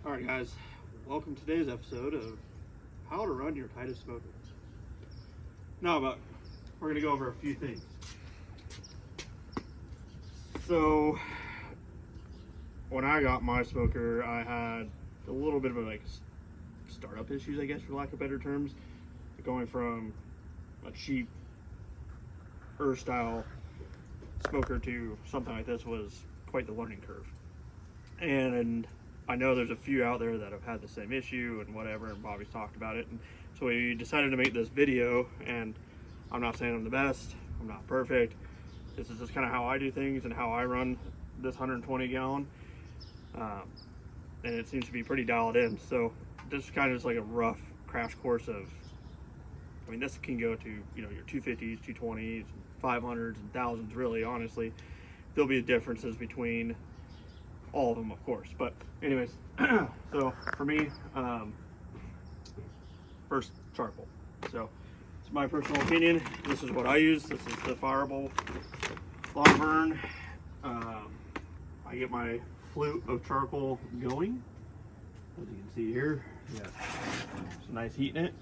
Alright guys, welcome to today's episode of how to run your Titus Smoker. Now we're going to go over a few things. So when I got my smoker, I had a little bit of startup issues, I guess, for lack of better terms. Going from a cheap style smoker to something like this was quite the learning curve. And I know there's a few out there that have had the same issue and whatever, and Bobby's talked about it. And so we decided to make this video, and I'm not saying I'm the best, I'm not perfect. This is just kind of how I do things and how I run this 120 gallon. And it seems to be pretty dialed in. So this is kind of just like a rough crash course of, I mean, this can go to, you know, your 250s, 220s, 500s, and thousands, really, honestly. There'll be differences between all of them, of course, but anyways, so for me, first, charcoal. So it's my personal opinion. This is what I use. This is the Fireball Long Burn. I get my flute of charcoal going, as you can see here. Yeah, some nice heat in it.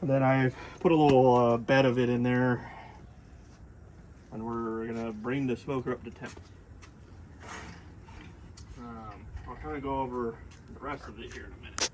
And then I put a little bed of it in there, and we're gonna bring the smoker up to temp. I'll kind of go over the rest of it here in a minute.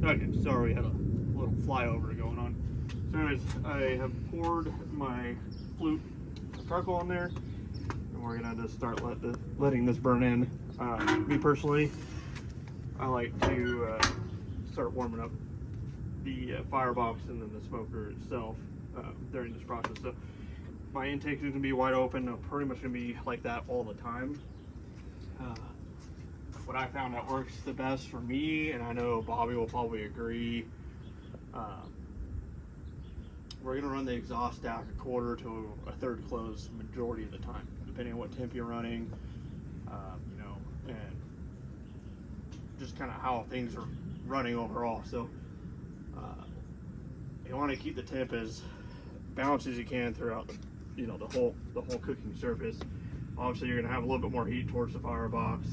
Okay, sorry, we had a little flyover going on. So anyways, I have poured my flute of charcoal in there, and we're gonna just start letting this burn in. Me personally, I like to start warming up the firebox and then the smoker itself during this process. So my intake is gonna be wide open. I'm pretty much gonna be like that all the time. What I found that works the best for me, and I know Bobby will probably agree, we're gonna run the exhaust stack a quarter to a third closed majority of the time, depending on what temp you're running, you know, and just kind of how things are running overall. So you want to keep the temp as balanced as you can throughout the, you know, the whole cooking surface. Obviously, you're gonna have a little bit more heat towards the firebox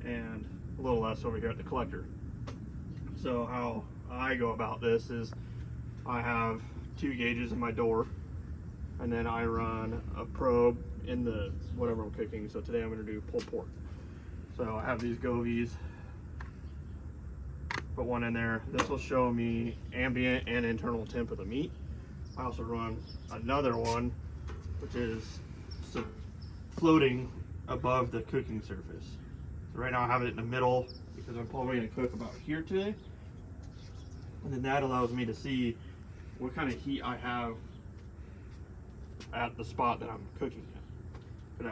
and a little less over here at the collector. So how I go about this is I have 2 gauges in my door, and then I run a probe in the whatever I'm cooking. So today I'm going to do pulled pork. So I have these govies, put one in there. This will show me ambient and internal temp of the meat. I also run another one which is floating above the cooking surface. So right now I have it in the middle because I'm probably going to cook about here today, and then that allows me to see what kind of heat I have at the spot that I'm cooking at. But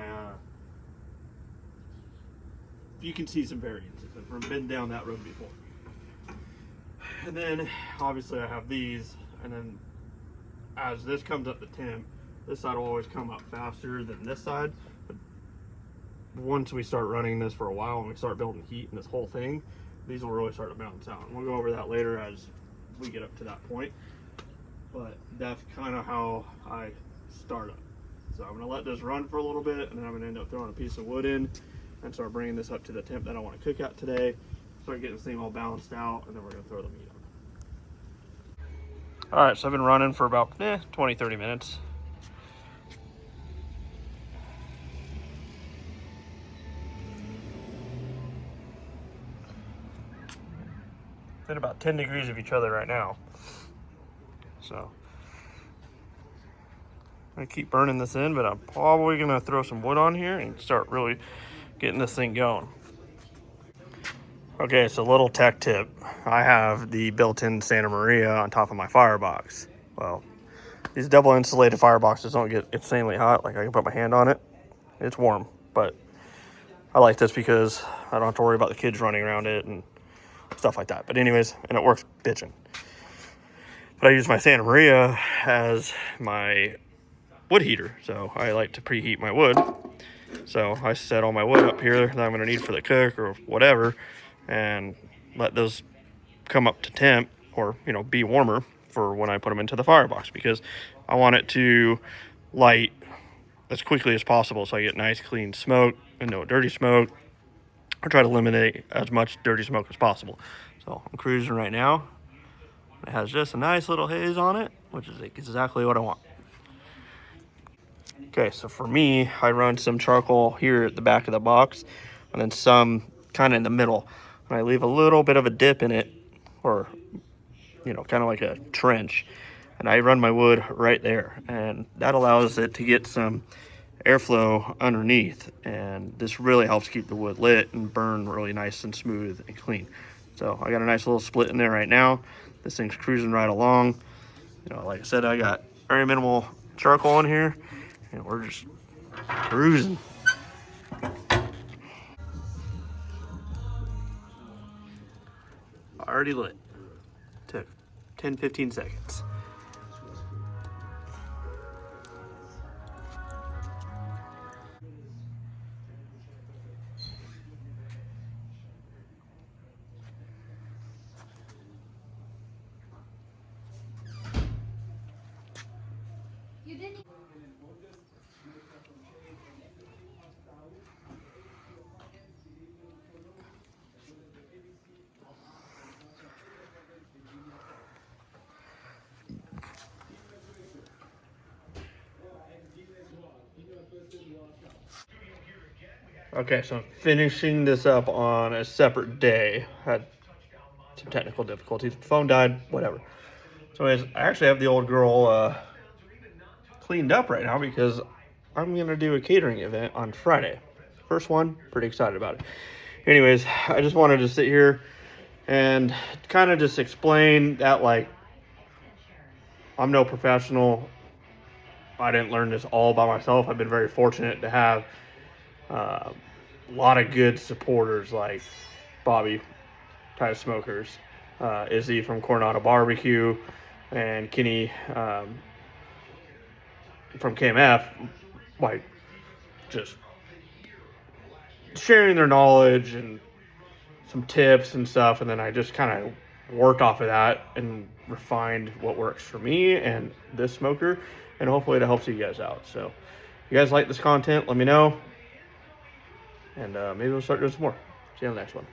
you can see some variances. I've been down that road before. And then obviously I have these, and then as this comes up the temp, this side will always come up faster than this side. But once we start running this for a while and we start building heat in this whole thing, these will really start to balance out. And we'll go over that later as we get up to that point. But that's kind of how I start up. So I'm gonna let this run for a little bit, and then I'm gonna end up throwing a piece of wood in and start bringing this up to the temp that I want to cook at today. Start getting this thing all balanced out, and then we're gonna throw the meat on. All right, so I've been running for about 20-30 minutes. At about 10 degrees of each other right now. So I'm gonna keep burning this in, but I'm probably gonna throw some wood on here and start really getting this thing going. Okay, so little tech tip. I have the built-in Santa Maria on top of my firebox. Well, these double insulated fireboxes don't get insanely hot. Like, I can put my hand on it, it's warm, but I like this because I don't have to worry about the kids running around it and stuff like that. But anyways, and it works bitchin'. But I use my Santa Maria as my wood heater, so I like to preheat my wood. So I set all my wood up here that I'm going to need for the cook or whatever, and let those come up to temp, or be warmer for when I put them into the firebox, because I want it to light as quickly as possible so I get nice clean smoke and no dirty smoke. I try to eliminate as much dirty smoke as possible. So I'm cruising right now. It has just a nice little haze on it, which is exactly what I want. Okay, so for me, I run some charcoal here at the back of the box, and then some kind of in the middle. And I leave a little bit of a dip in it, or kind of like a trench. And I run my wood right there, and that allows it to get some airflow underneath, and this really helps keep the wood lit and burn really nice and smooth and clean. So I got a nice little split in there right now. This thing's cruising right along. Like I said, I got very minimal charcoal in here, and we're just cruising. Already lit. Took 10-15 seconds. Okay, so I'm finishing this up on a separate day. Had some technical difficulties. Phone died, whatever. So anyways, I actually have the old girl cleaned up right now because I'm going to do a catering event on Friday. First one, pretty excited about it. Anyways, I just wanted to sit here and kind of just explain that, like, I'm no professional. I didn't learn this all by myself. I've been very fortunate to have a lot of good supporters like Bobby, Titus Smokers, Izzy from Coronado Barbecue, and Kenny from KMF, like, just sharing their knowledge and some tips and stuff. And then I just kind of worked off of that and refined what works for me and this smoker, and hopefully it helps you guys out. So if you guys like this content, let me know, and maybe we'll start doing some more. See you on the next one.